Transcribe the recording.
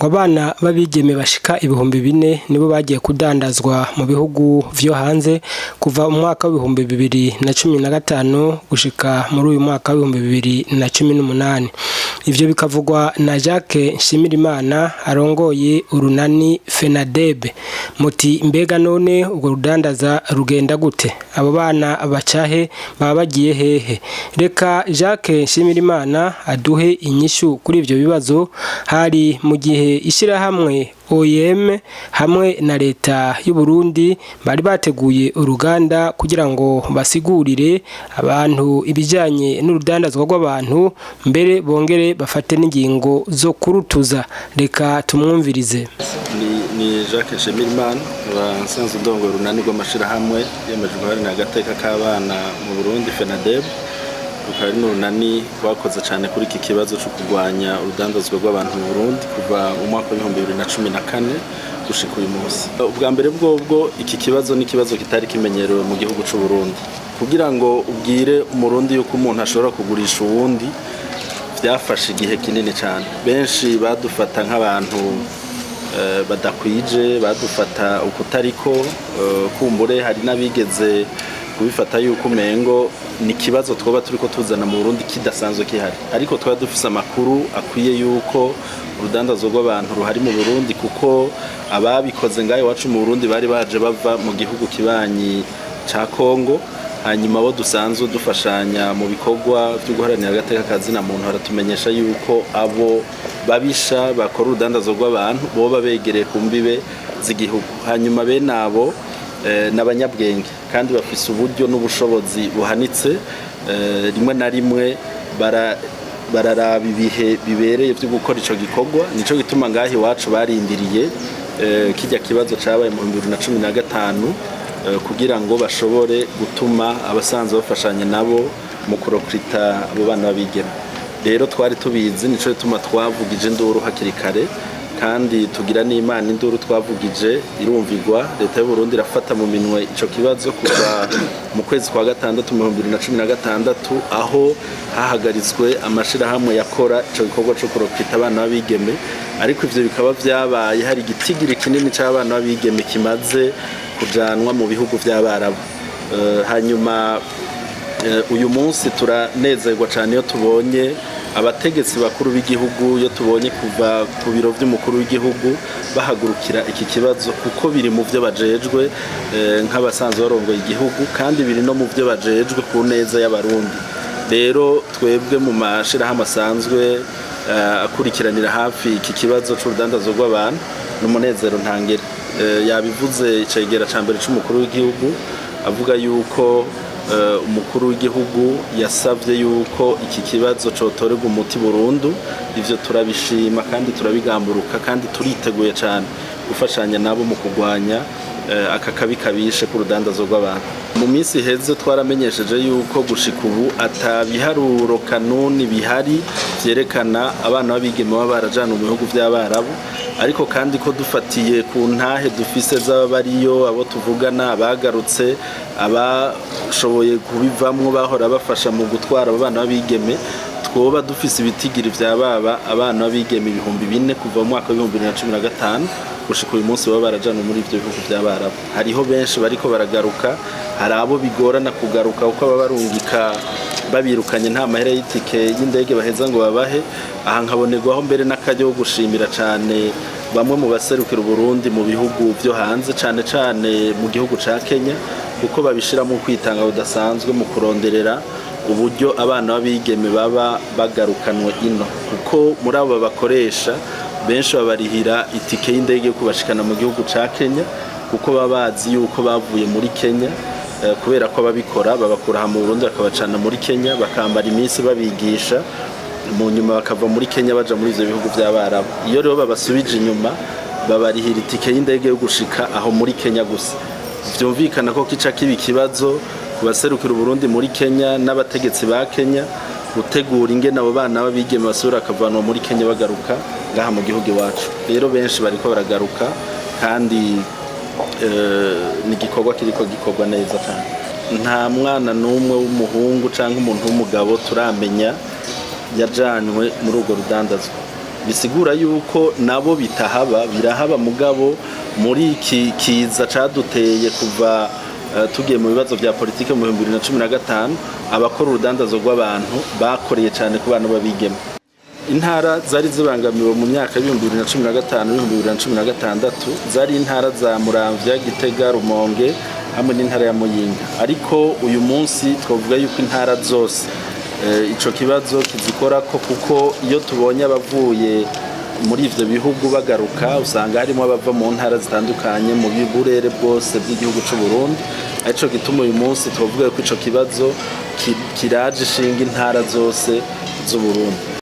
ngo abana babigeme bashika ibihumbi 4 nibo bagiye kudandazwa mu bihugu vyo hanze kuva mu mwaka wa 2015 gushika muri uyu mwaka wa 2018. Ivyo bikavugwa na Jacques Nshimirimana arongoye urunani FENADEB. Muti mbega none ubwo rudandaza rugenda gute? Abo bana bacahe baba bagiye hehe? Reka Jacques Nshimirimana aduhe inyishu kuri ivyo bibazo hari mu gihe ishirahamwe OIM hamwe na leta y'u Burundi bari bateguye uruganda kugira ngo basigurire abantu ibijanye n'urudandazwa rw'abantu mbere bongere bafate n'ingingo zo kurutuza. Reka tumwumvirize. Ni Jacques Nshimirimana abasanzwe ndongo runani rw'amashirahamwe y'amajwi na gateka k'abana mu Burundi FENADEB. Rukari n'urunani rwakoze cyane kuri iki kibazo cyo kurwanya urudandazwa rw'abantu mu Burundi kuva mu mwaka wa 2014 gushika uyu munsi. Ubwa mbere bwo iki kibazo ni kibazo kitari kimenyerewe mu gihugu cy'u Burundi. Kugira ngo ubwire umurundi yuko umuntu ashobora kugurisha uwundi byafashe igihe kinini cyane. Benshi badufata nk'abantu badakwije, badufata ukutariko, kumbure hari nabigeze kubifata yuko umengo ni kibazo twoba turiko tuzana mu Burundi kidasanzwe kihari, ariko twaba dufise amakuru akwiye yuko urudandazo rw'abantu ruhari mu Burundi, kuko ababikoze ngaye wacu mu Burundi bari baje bava mu gihugu kibanyi ca Kongo. Hanyuma bo dusanzwe dufashanya mu bikorwa byo guharanira agateka kazina muntu haratumenyesha yuko abo babisha bakora urudandazo rw'abantu bo babegereye ku mbibe z'igihugu. Hanyuma be nabo n'abanyabwenge kandi bafise uburyo n'ubushobozi buhanitse, rimwe na rimwe bararaba ibihe bibereye byo gukora ico gikorwa. Nico gituma ngahi wacu barindiriye kijya kibazo cabaye mu 2015 kugira ngo bashobore gutuma abasanzwe bafashanya nabo mu kurokrita abo bana babigeme. Rero twari tubizi, nico gituma twavugije induru hakiri kare, kandi tugira n'Imana induru twavugije irumvigwa. Leta y'u Burundi irafata mu minwe ico kibazo kuva mu kwezi kwa gatandatu mu 2016 aho hahagaritswe amashirahamwe yakora ico gikorwa cyo kurokrita abana babigeme. Ariko ivyo bikaba vyabaye hari igitigiri kinini c'abana babigeme kimaze kujanwa mu bihugu vy'Abarabu. Hanyuma uyu munsi turanezerwa cyane iyo tubonye abategetsi bakuru b'igihugu, yo tubonye kuva ku biro by'umukuru w'igihugu bahagurukira iki kibazo, kuko biri mu byo bajejwe nk'abasanzwe barongoye igihugu, kandi biri no mu byo bajejwe ku neza y'abarundi. Rero twebwe mu mashirahamwe asanzwe akurikiranira hafi iki kibazo c'urudandazo rw'abantu n'umunezero ntangere. Yabivuze icegera ca mbere c'umukuru w'igihugu avuga yuko umukuru w'igihugu yasavye yuko iki kibazo cotorerwa umuti burundu. Ivyo turabishima kandi turabigamburuka, kandi turiteguye cyane gufashanya nabo mu kugwanya aka kabi kabishe ku rudandazo rw'abantu. Mu minsi heze twaramenyesheje yuko gushika ubu atabiharuro kanuni bihari vyerekana abana babigeme baba barajana mu bihugu vy'Abarabu, ariko kandi ko dufatiye ku ntahe dufise z'abariyo, abo tuvugana abagarutse, abashoboye kubivamwo bahora bafasha mu gutwara abana babigeme, twoba dufise ibitigiri vya baba abana babigeme 4,000 kuva mu mwaka wa 2015 gushika uyu munsi baba barajana muri ivyo bihugu vy'Abarabu. Hariho benshi bariko baragaruka, hari abo bigorana kugaruka uko baba barungika babirukanye nta mahera y'itike y'indege baheza ngo babahe. Aha nkabonerwaho mbere n'akaryo gushimira cyane bamwe mu baserukira Burundi mu bihugu byo hanze, cyane mu gihugu ca Kenya, kuko babishiramo kwitanga udasanzwe mu kuronderera uburyo abana babigeme baba bagarukanwe ino, kuko muri abo bakoresha benshi babarihira itike y'indege yo kubashikana mu gihugu ca Kenya, kuko baba bazi yuko bavuye muri Kenya, kubera ko babikora babakura mu Burundi bakabacana muri Kenya, bakambara iminsi babigisha, mu nyuma bakava muri Kenya baja muri ivyo bihugu vy'Abarabu. Iyo rero babasubije inyuma babarihira itike y'indege yo gushika aho muri Kenya gusa. Vyumvikana ko kica kibi kibazo kubaserukira Burundi muri Kenya n'abategetsi ba Kenya gutegura ingene abo bana babigeme basubira akavanwa muri Kenya bagaruka ngaha mu gihugu iwacu. Rero benshi bariko baragaruka, kandi ni gikorwa kiriko gikorwa neza cyane. Nta mwana n'umwe w'umuhungu canke umuntu w'umugabo turamenya yajanywe muri urwo rudandazwa. bisigura yuko nabo birahaba mugabo muri iki kiza caduteye kuva tugiye mu bibazo vya politike mu 2015 abakora urudandazo rw'abantu bakoreye cyane ku bana babigeme. Intara zari zibangamiwe mu myaka 2015-2016 zari intara za Muramvya, Gitega, Rumonge hamwe n'intara ya Muyinga, ariko uyu munsi twavuga yuko intara zose ico kibazo kizikorako, kuko iyo tubonye abavuye muri ivyo bihugu bagaruka usanga harimo abava mu ntara zitandukanye mu biburere bwose bw'igihugu c'u Burundi. Arico gituma uyu munsi twavuga ko ico kibazo kiraje ishinga intara zose z'u Burundi.